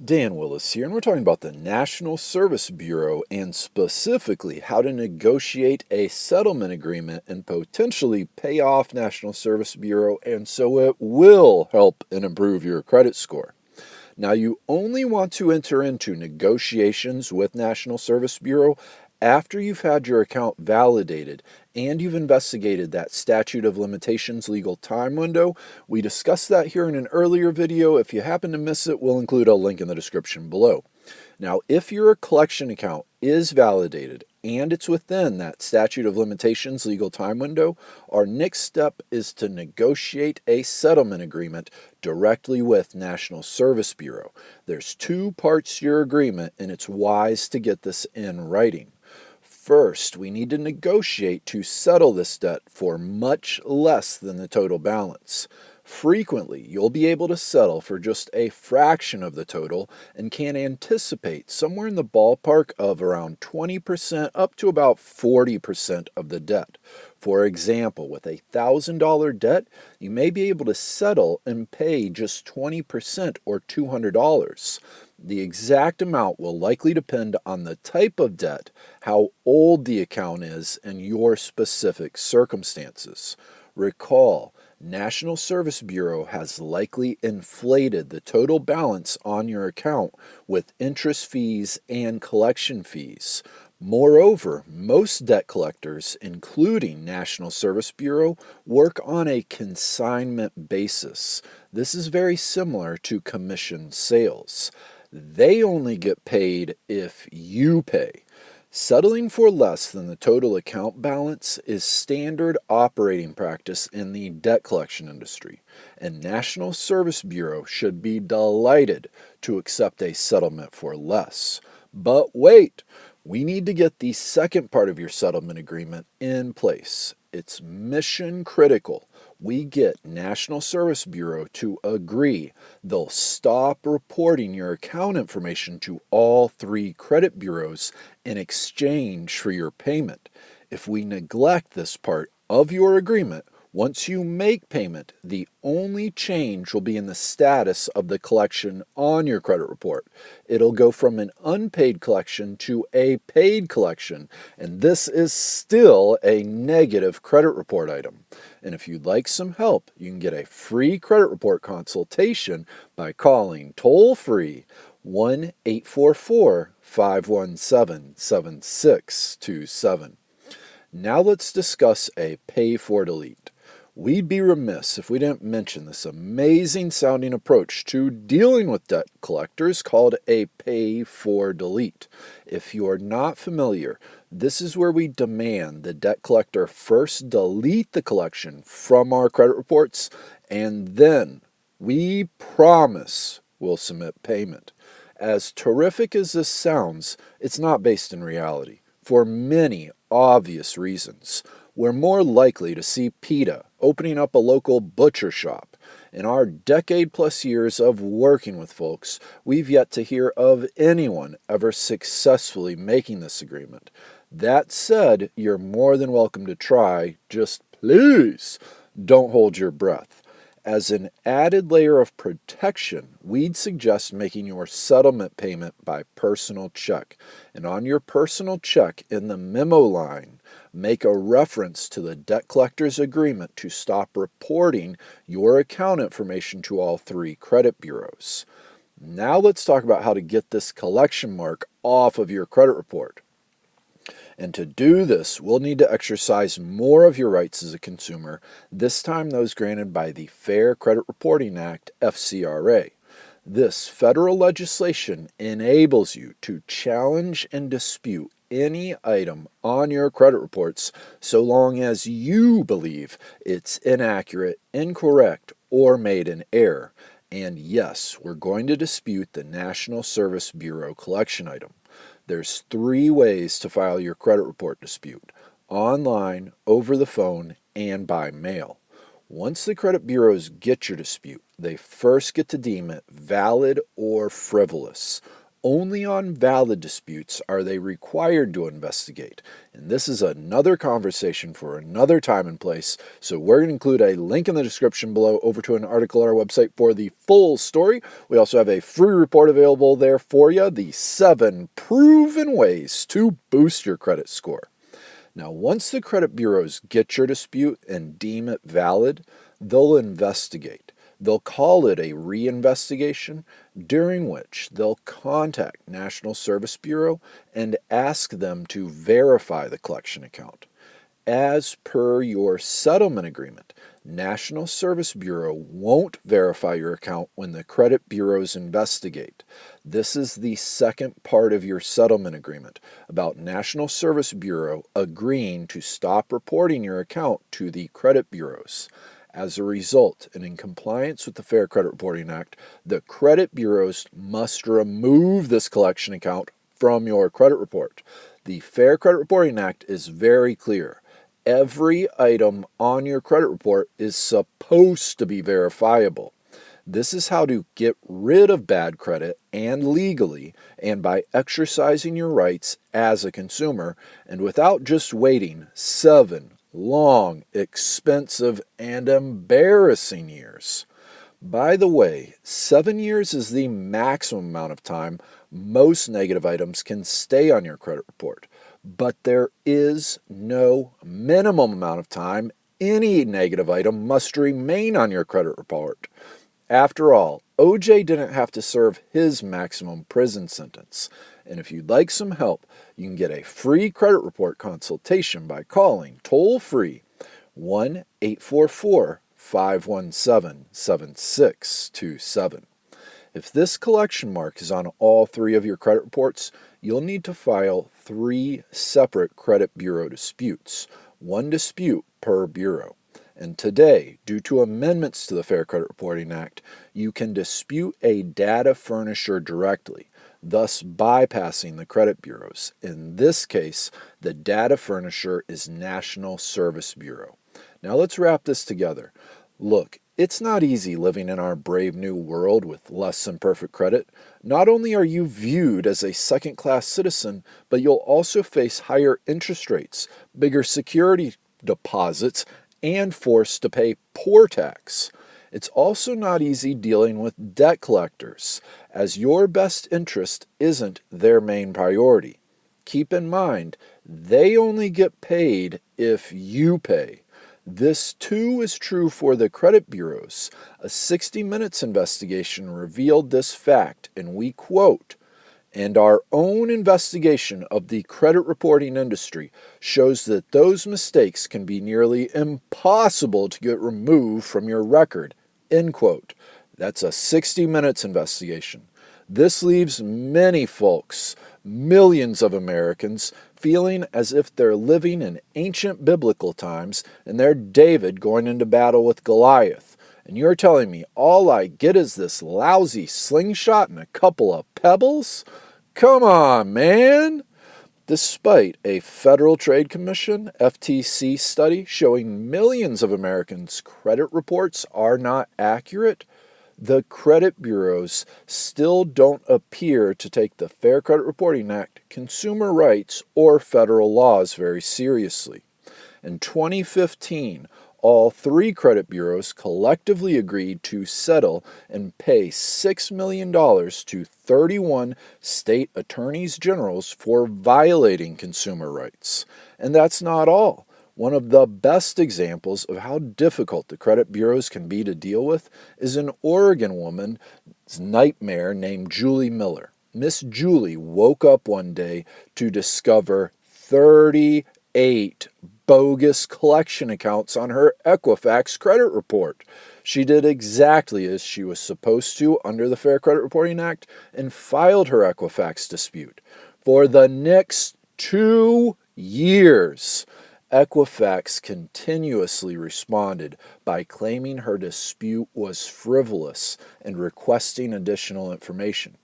Dan Willis here, and we're talking about the National Service Bureau and specifically how to negotiate a settlement agreement and potentially pay off National Service Bureau, and so it will help and improve your credit score. Now, you only want to enter into negotiations with National Service Bureau after you've had your account validated and you've investigated that statute of limitations legal time window. We discussed that here in an earlier video. If you happen to miss it, we'll include a link in the description below. Now, if your collection account is validated and it's within that statute of limitations legal time window, our next step is to negotiate a settlement agreement directly with National Service Bureau. There's two parts to your agreement, and it's wise to get this in writing. First, we need to negotiate to settle this debt for much less than the total balance. Frequently, you'll be able to settle for just a fraction of the total and can anticipate somewhere in the ballpark of around 20% up to about 40% of the debt. For example, with a $1,000 debt, you may be able to settle and pay just 20% or $200. The exact amount will likely depend on the type of debt, how old the account is, and your specific circumstances. Recall, National Service Bureau has likely inflated the total balance on your account with interest fees and collection fees. Moreover, most debt collectors, including National Service Bureau, work on a consignment basis. This is very similar to commission sales. They only get paid if you pay. Settling for less than the total account balance is standard operating practice in the debt collection industry, and National Service Bureau should be delighted to accept a settlement for less. But wait, we need to get the second part of your settlement agreement in place. It's mission critical. We get National Service Bureau to agree they'll stop reporting your account information to all three credit bureaus in exchange for your payment. If we neglect this part of your agreement, once you make payment, the only change will be in the status of the collection on your credit report. It'll go from an unpaid collection to a paid collection, and this is still a negative credit report item. And if you'd like some help, you can get a free credit report consultation by calling toll-free 1-844-517-7627. Now let's discuss a pay for delete. We'd be remiss if we didn't mention this amazing sounding approach to dealing with debt collectors called a pay for delete. If you are not familiar, this is where we demand the debt collector first delete the collection from our credit reports, and then we promise we'll submit payment. As terrific as this sounds, it's not based in reality, for many obvious reasons. We're more likely to see PETA opening up a local butcher shop. In our decade-plus years of working with folks, we've yet to hear of anyone ever successfully making this agreement. That said, you're more than welcome to try. Just please don't hold your breath. As an added layer of protection, we'd suggest making your settlement payment by personal check. And on your personal check, in the memo line, make a reference to the debt collector's agreement to stop reporting your account information to all three credit bureaus. Now let's talk about how to get this collection mark off of your credit report. And to do this, we'll need to exercise more of your rights as a consumer, this time those granted by the Fair Credit Reporting Act, FCRA. This federal legislation enables you to challenge and dispute any item on your credit reports so long as you believe it's inaccurate, incorrect, or made in error. And yes, we're going to dispute the National Service Bureau collection item. There's three ways to file your credit report dispute: online, over the phone, and by mail. Once the credit bureaus get your dispute, they first get to deem it valid or frivolous. only on valid disputes are they required to investigate. And this is another conversation for another time and place, so we're going to include a link in the description below over to an article on our website for the full story. We also have a free report available there for you, the 7 proven ways to boost your credit score. Now, once the credit bureaus get your dispute and deem it valid, they'll investigate. They'll call it a reinvestigation, during which they'll contact National Service Bureau and ask them to verify the collection account. As per your settlement agreement, National Service Bureau won't verify your account when the credit bureaus investigate. This is the second part of your settlement agreement about National Service Bureau agreeing to stop reporting your account to the credit bureaus. As a result, and in compliance with the Fair Credit Reporting Act, the credit bureaus must remove this collection account from your credit report. The Fair Credit Reporting Act is very clear. Every item on your credit report is supposed to be verifiable. This is how to get rid of bad credit and legally and by exercising your rights as a consumer and without just waiting 7 long, expensive, and embarrassing years. By the way, 7 years is the maximum amount of time most negative items can stay on your credit report. But there is no minimum amount of time any negative item must remain on your credit report. After all, OJ didn't have to serve his maximum prison sentence. And if you'd like some help, you can get a free credit report consultation by calling toll-free 1-844-517-7627. If this collection mark is on all 3 of your credit reports, you'll need to file 3 separate credit bureau disputes, 1 dispute per bureau. And today, due to amendments to the Fair Credit Reporting Act, you can dispute a data furnisher directly, thus bypassing the credit bureaus. In this case, the data furnisher is National Service Bureau. Now let's wrap this together. Look, it's not easy living in our brave new world with less than perfect credit. Not only are you viewed as a second-class citizen, but you'll also face higher interest rates, bigger security deposits, and forced to pay poor tax. It's also not easy dealing with debt collectors, as your best interest isn't their main priority. Keep in mind, they only get paid if you pay. This too is true for the credit bureaus. A 60 Minutes investigation revealed this fact, and we quote, "And our own investigation of the credit reporting industry shows that those mistakes can be nearly impossible to get removed from your record." End quote. That's a 60 Minutes investigation. This leaves many folks, millions of Americans, feeling as if they're living in ancient biblical times and they're David going into battle with Goliath. And you're telling me all I get is this lousy slingshot and a couple of pebbles? Come on, man! Despite a Federal Trade Commission (FTC) study showing millions of Americans' credit reports are not accurate, the credit bureaus still don't appear to take the Fair Credit Reporting Act, consumer rights, or federal laws very seriously. In 2015, all 3 credit bureaus collectively agreed to settle and pay $6 million to 31 state attorneys generals for violating consumer rights. And that's not all. One of the best examples of how difficult the credit bureaus can be to deal with is an Oregon woman's nightmare named Julie Miller. Miss Julie woke up one day to discover 38 bogus collection accounts on her Equifax credit report. She did exactly as she was supposed to under the Fair Credit Reporting Act and filed her Equifax dispute. For the next 2 years, Equifax continuously responded by claiming her dispute was frivolous and requesting additional information.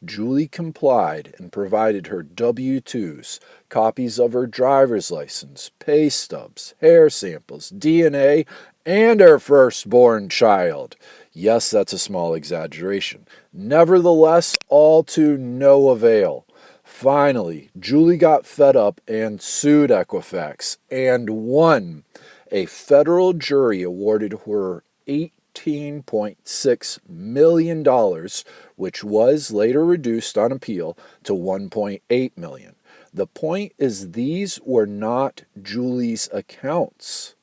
Julie complied and provided her W-2s, copies of her driver's license, pay stubs, hair samples, DNA, and her firstborn child. Yes, that's a small exaggeration. Nevertheless, all to no avail. Finally, Julie got fed up and sued Equifax and won. A federal jury awarded her $18.6 million, which was later reduced on appeal to $1.8 million. The point is, these were not Julie's accounts.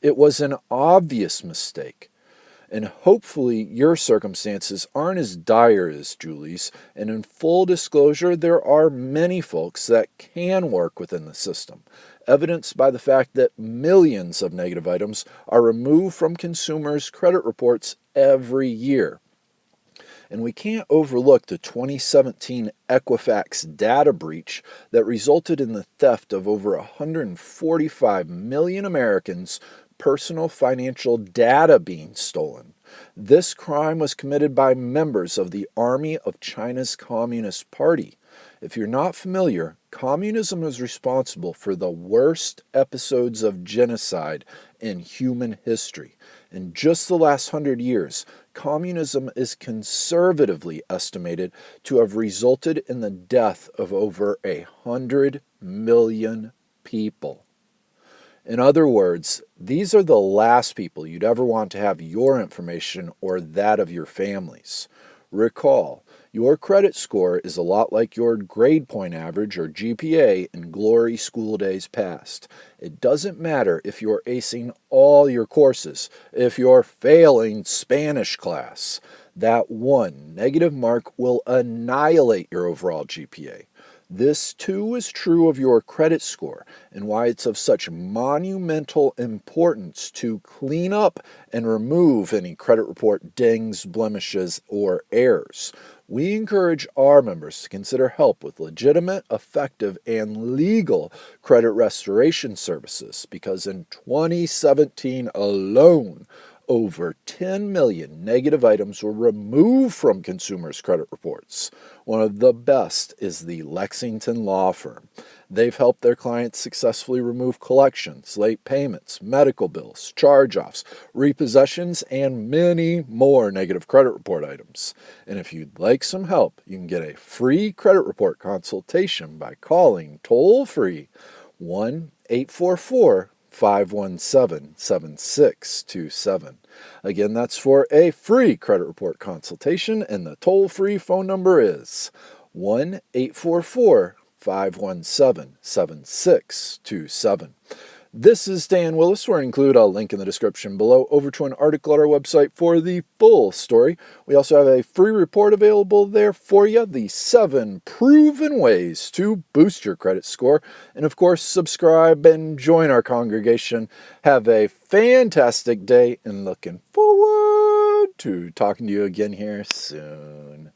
It was an obvious mistake. And hopefully your circumstances aren't as dire as Julie's, and in full disclosure, there are many folks that can work within the system, evidenced by the fact that millions of negative items are removed from consumers' credit reports every year. And we can't overlook the 2017 Equifax data breach that resulted in the theft of over 145 million Americans' personal financial data being stolen. This crime was committed by members of the Army of China's Communist Party. If you're not familiar, communism is responsible for the worst episodes of genocide in human history. In just the last 100 years, communism is conservatively estimated to have resulted in the death of over 100 million people. In other words, these are the last people you'd ever want to have your information or that of your families. Recall, your credit score is a lot like your grade point average or GPA in glory school days past. It doesn't matter if you're acing all your courses, if you're failing Spanish class. That one negative mark will annihilate your overall GPA. This, too, is true of your credit score and why it's of such monumental importance to clean up and remove any credit report dings, blemishes, or errors. We encourage our members to consider help with legitimate, effective, and legal credit restoration services because in 2017 alone, over 10 million negative items were removed from consumers' credit reports. One of the best is the Lexington Law Firm. They've helped their clients successfully remove collections, late payments, medical bills, charge-offs, repossessions, and many more negative credit report items. And if you'd like some help, you can get a free credit report consultation by calling toll-free 1-844-517-7627. Again, that's for a free credit report consultation, and the toll-free phone number is 1-844-517-7627. This is Dan Willis. We're going to include a link in the description below over to an article at our website for the full story. We also have a free report available there for you, the 7 proven ways to boost your credit score. And of course, subscribe and join our congregation. Have a fantastic day and looking forward to talking to you again here soon.